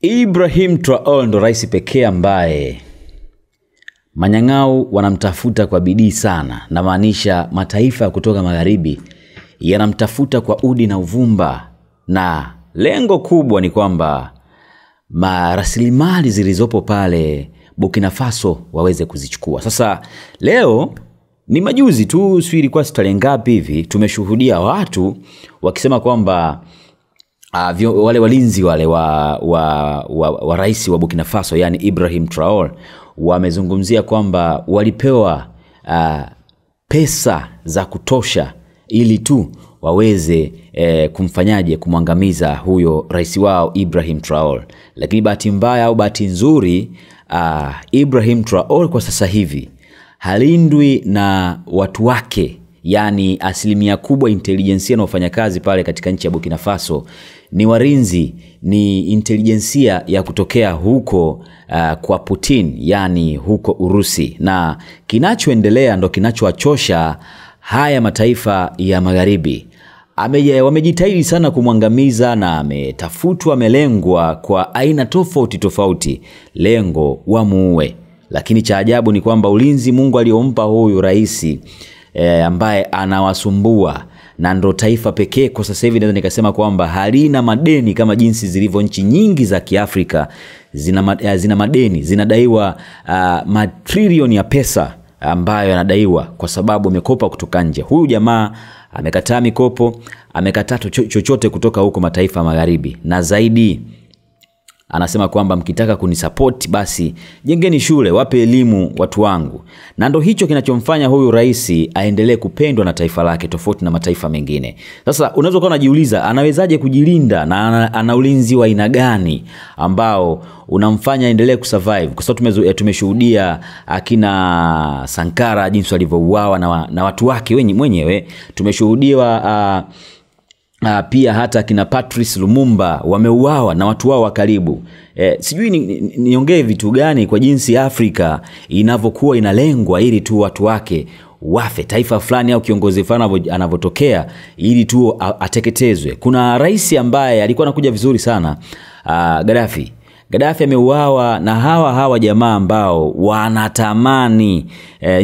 Ibrahim Traore ndo rais pekee ambaye manyang'au wanamtafuta kwa bidii sana, na maanisha mataifa kutoka magharibi yanamtafuta kwa udi na uvumba, na lengo kubwa ni kwamba rasilimali zilizopo pale Burkina Faso waweze kuzichukua. Sasa leo ni majuzi tu, sio ilikuwa tarehe ngapi hivi, tumeshuhudia watu wakisema kwamba wale walinzi wale wa rais wa Burkina Faso, yani Ibrahim Traore, wamezungumzia kwamba walipewa pesa za kutosha ili tu waweze kumwangamiza huyo rais wao Ibrahim Traore. Lakini bahati mbaya au bahati nzuri, Ibrahim Traore kwa sasa hivi halindwi na watu wake, yani asilimia kubwa intelijensia na wafanyakazi pale katika nchi ya Burkina Faso ni warinzi, ni intelijensia ya kutokea huko kwa Putin, yani huko Urusi. Na kinachoendelea ndo kinachowachosha haya mataifa ya magharibi. Wamejitahidi sana kumwangamiza, na ametafutwa, amelengwa kwa aina tofauti tofauti, lengo wamuue. Lakini cha ajabu ni kwamba ulinzi Mungu aliompa huyu rais ambaye anawasumbua, na ndo taifa pekee kwa sasa hivi naweza nikasema kwamba halina madeni kama jinsi zilivyo nchi nyingi za Kiafrika. Zina madeni, zinadaiwa matrilioni ya pesa ambayo yanadaiwa kwa sababu amekopa kutoka nje. Huyu jamaa amekataa mikopo, amekataa chochote kutoka huko mataifa magharibi, na zaidi anasema kwamba mkitaka kunisupport basi jengeni shule, wape elimu watu wangu. Na ndo hicho kinachomfanya huyu rais aendelee kupendwa na taifa lake tofauti na mataifa mengine. Sasa unaweza kuwa unajiuliza anawezaje kujilinda, na ana ulinzi wa aina gani ambao unamfanya aendelee kusurvive? Kwa sababu tumeshuhudia akina Sankara jinsi walivyouawa na watu wake mwenyewe. Tumeshuhudia pia hata kina Patrice Lumumba wameuawa na watu wao wa karibu. Sijui niongee vitu gani kwa jinsi Afrika inavyokuwa inalengwa ili tu watu wake wafe, taifa fulani au kiongozi fulani anavyotokea ili tu ateketezwe. Kuna rais ambaye alikuwa anakuja vizuri sana, Gaddafi ameuawa na hawa jamaa ambao wanatamani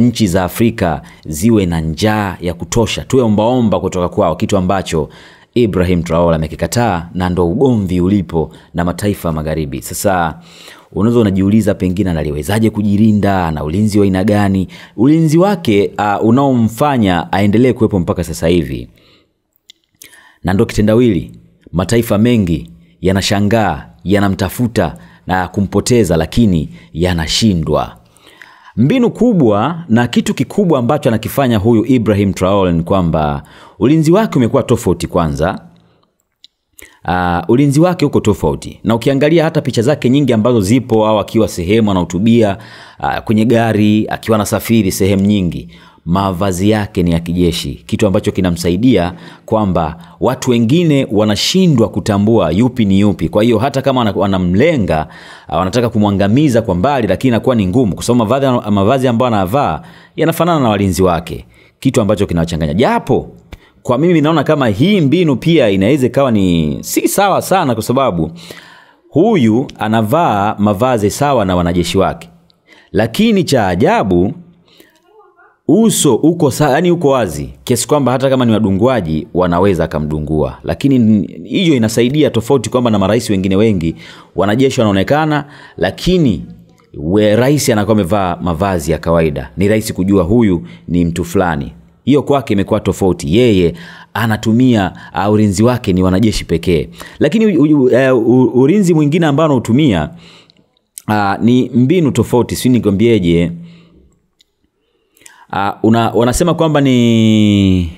nchi za Afrika ziwe na njaa ya kutosha, tuwe ombaomba kutoka kwao, kitu ambacho Ibrahim Traore amekikataa, na ndo ugomvi ulipo na mataifa magharibi. Sasa unaweza unajiuliza pengine analiwezaje kujilinda, na ulinzi wa aina gani? Ulinzi wake unaomfanya aendelee kuwepo mpaka sasa hivi, na ndo kitendawili mataifa mengi yanashangaa, yanamtafuta na kumpoteza, lakini yanashindwa. Mbinu kubwa na kitu kikubwa ambacho anakifanya huyu Ibrahim Traore ni kwamba ulinzi wake umekuwa tofauti. Kwanza ulinzi wake uko tofauti, na ukiangalia hata picha zake nyingi ambazo zipo, au akiwa sehemu anahutubia kwenye gari, akiwa anasafiri sehemu nyingi, mavazi yake ni ya kijeshi, kitu ambacho kinamsaidia kwamba watu wengine wanashindwa kutambua yupi ni yupi. Kwa hiyo hata kama wanamlenga, wanataka kumwangamiza kwa mbali, lakini inakuwa ni ngumu kwa sababu mavazi ambayo anavaa yanafanana na walinzi wake, kitu ambacho kinawachanganya. Japo kwa mimi naona kama hii mbinu pia inaweza kawa ni si sawa sana, kwa sababu huyu anavaa mavazi sawa na wanajeshi wake, lakini cha ajabu uso uko yani uko wazi kiasi kwamba hata kama ni wadunguaji wanaweza kumdungua. Lakini hiyo inasaidia tofauti kwamba na marais wengine wengi wanajeshi wanaonekana, lakini rais anakuwa amevaa mavazi ya kawaida, ni rahisi kujua huyu ni mtu fulani. Hiyo kwake imekuwa tofauti, yeye anatumia ulinzi wake ni wanajeshi pekee. Lakini ulinzi mwingine ambao anatumia ni mbinu tofauti, si nikwambieje, wanasema kwamba ni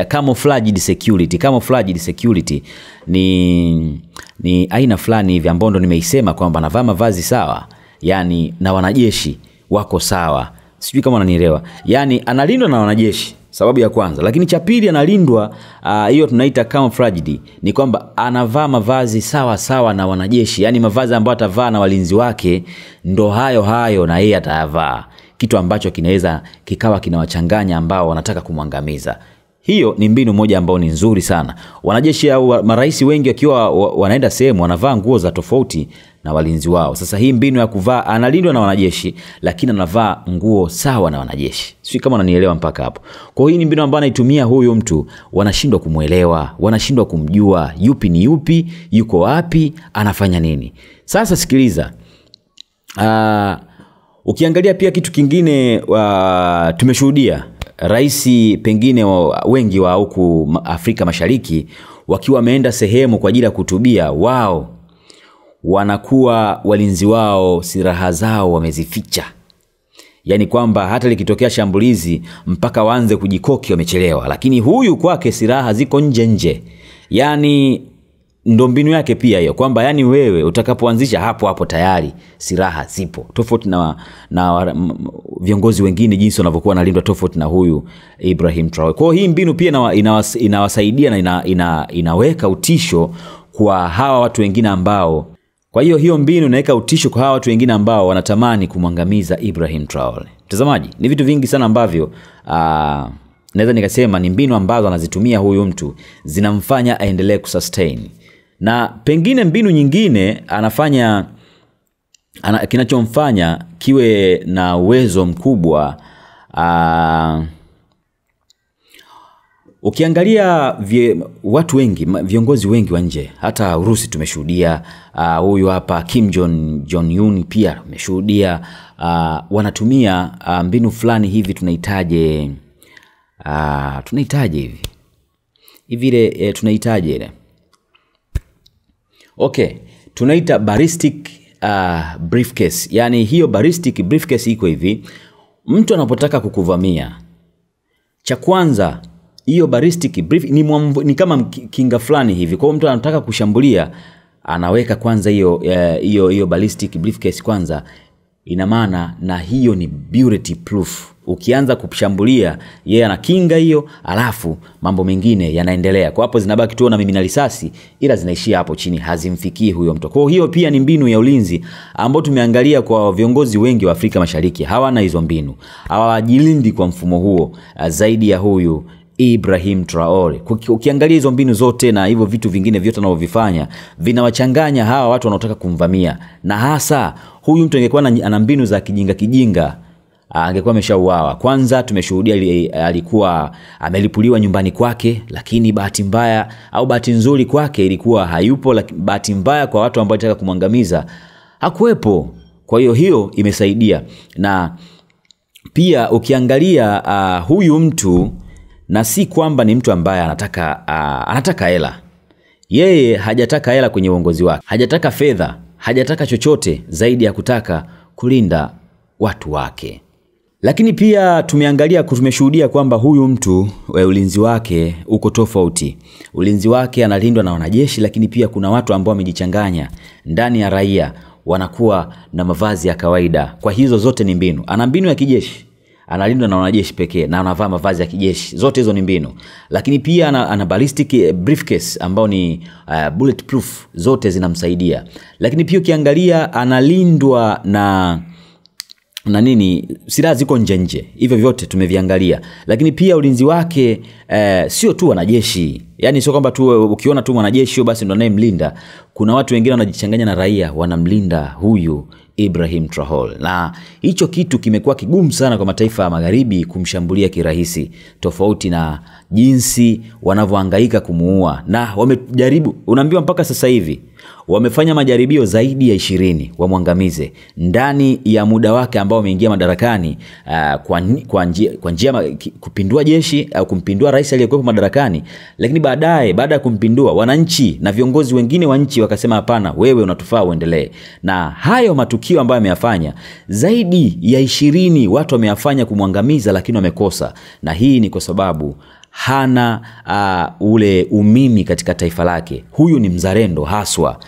camouflaged security. Camouflaged security ni aina fulani hivi ambao ndo nimeisema kwamba anavaa mavazi sawa, yani na wanajeshi wako sawa. Sijui kama unanielewa. Yani analindwa na wanajeshi, sababu ya kwanza. Lakini cha pili analindwa, hiyo tunaita camouflaged, ni kwamba anavaa mavazi sawa na wanajeshi, yani mavazi ambayo atavaa na walinzi wake ndo hayo na yeye atayavaa, kitu ambacho kinaweza kikawa kinawachanganya ambao wanataka kumwangamiza. Hiyo ni mbinu moja ambayo ni nzuri sana. Wanajeshi au marais wengi wakiwa wanaenda sehemu wanavaa nguo za tofauti na walinzi wao. Sasa hii mbinu ya kuvaa, analindwa na wanajeshi lakini anavaa nguo sawa na wanajeshi. Sio kama unanielewa mpaka hapo. Kwa hiyo hii ni mbinu ambayo anaitumia huyu mtu, wanashindwa kumuelewa, wanashindwa kumjua yupi ni yupi, yuko wapi, anafanya nini. Sasa sikiliza. Ukiangalia pia kitu kingine tumeshuhudia raisi pengine wengi wa huku Afrika Mashariki wakiwa wameenda sehemu kwa ajili ya kutubia, wao wanakuwa walinzi wao silaha zao wamezificha. Yani kwamba hata likitokea shambulizi mpaka waanze kujikoki wamechelewa, lakini huyu kwake silaha ziko nje. Yani ndo mbinu yake pia hiyo, kwamba yani wewe utakapoanzisha hapo tayari silaha zipo. Tofauti na viongozi wengine jinsi wanavyokuwa wanalindwa, tofauti na huyu Ibrahim Traore. Kwa hii mbinu pia inawasaidia na inaweka utisho kwa hawa watu wengine ambao, kwa hiyo mbinu inaweka utisho kwa hawa watu wengine ambao wanatamani kumwangamiza Ibrahim Traore. Mtazamaji, ni vitu vingi sana ambavyo naweza nikasema ni mbinu ambazo anazitumia huyu mtu zinamfanya aendelee kusustain. Na pengine mbinu nyingine kinachomfanya kiwe na uwezo mkubwa, ukiangalia watu wengi, viongozi wengi wa nje, hata Urusi tumeshuhudia, huyu hapa Kim Jong Un pia tumeshuhudia, wanatumia mbinu fulani hivi tunahitaje ile okay, tunaita ballistic briefcase. Yani hiyo ballistic briefcase iko hivi, mtu anapotaka kukuvamia, cha kwanza hiyo ballistic brief ni kama kinga fulani hivi. Kwa mtu anataka kushambulia, anaweka kwanza hiyo ballistic briefcase kwanza, ina maana na hiyo ni bulletproof. Ukianza kushambulia yeye anakinga hiyo, alafu mambo mengine yanaendelea. Kwa hapo zinabaki tu na mimi na risasi, ila zinaishia hapo chini, hazimfikii huyo mtu. Kwa hiyo pia ni mbinu ya ulinzi ambao tumeangalia kwa viongozi wengi wa Afrika Mashariki hawana hizo mbinu, hawajilindi kwa mfumo huo zaidi ya huyu Ibrahim Traore. Ukiangalia hizo mbinu zote na hivyo vitu vingine vyote anavyofanya vinawachanganya hawa watu wanaotaka kumvamia, na hasa huyu mtu angekuwa ana mbinu za kijinga angekuwa ameshauawa. Kwanza tumeshuhudia alikuwa amelipuliwa nyumbani kwake, lakini bahati mbaya au bahati nzuri kwake ilikuwa hayupo, lakini bahati mbaya kwa watu ambao wanataka kumwangamiza hakuepo. Kwa hiyo imesaidia. Na pia ukiangalia huyu mtu, na si kwamba ni mtu ambaye anataka hela. Yeye hajataka hela kwenye uongozi wake, hajataka fedha, hajataka chochote zaidi ya kutaka kulinda watu wake. Lakini pia tumeshuhudia kwamba huyu mtu ulinzi wake uko tofauti. Ulinzi wake analindwa na wanajeshi, lakini pia kuna watu ambao wamejichanganya ndani ya raia, wanakuwa na mavazi ya kawaida. Kwa hizo zote ni mbinu. Ana mbinu ya kijeshi, analindwa na wanajeshi pekee na anavaa mavazi ya kijeshi. Zote hizo ni mbinu. Lakini pia ana ballistic briefcase ambao ni bulletproof, zote zinamsaidia. Lakini pia ukiangalia analindwa na silaha ziko nje. Hivyo vyote tumeviangalia. Lakini pia ulinzi wake sio tu wanajeshi. Yani sio kwamba tu ukiona tu mwanajeshi basi ndo anayemlinda. Kuna watu wengine wanajichanganya na raia wanamlinda huyu Ibrahim Traore. Na hicho kitu kimekuwa kigumu sana kwa mataifa ya magharibi kumshambulia kirahisi, tofauti na jinsi wanavyohangaika kumuua. Na wamejaribu, unaambiwa mpaka sasa hivi wamefanya majaribio zaidi ya 20 wamwangamize ndani ya muda wake ambao ameingia madarakani, kwa njia kupindua jeshi au kumpindua rais aliyekuwa madarakani. Lakini baada ya kumpindua, wananchi na viongozi wengine wa nchi wakasema hapana, wewe unatufaa uendelee. Na hayo matukio ambayo ameyafanya zaidi ya 20 watu wameyafanya kumwangamiza, lakini wamekosa. Na hii ni kwa sababu hana ule umimi katika taifa lake. Huyu ni mzalendo haswa,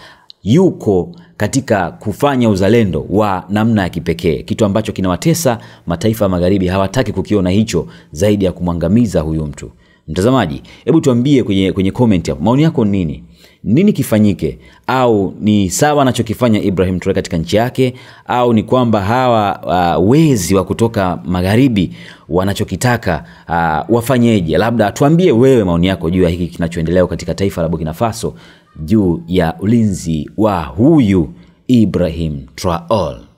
yuko katika kufanya uzalendo wa namna ya kipekee, kitu ambacho kinawatesa mataifa ya magharibi. Hawataki kukiona hicho zaidi ya kumwangamiza huyu mtu. Mtazamaji, hebu tuambie kwenye comment hapo maoni yako nini? nini kifanyike? Au ni sawa anachokifanya Ibrahim Traore katika nchi yake, au ni kwamba hawa wezi wa kutoka magharibi wanachokitaka wafanyeje? Labda tuambie wewe maoni yako juu ya hiki kinachoendelea katika taifa la Burkina Faso juu ya ulinzi wa huyu Ibrahim Traore.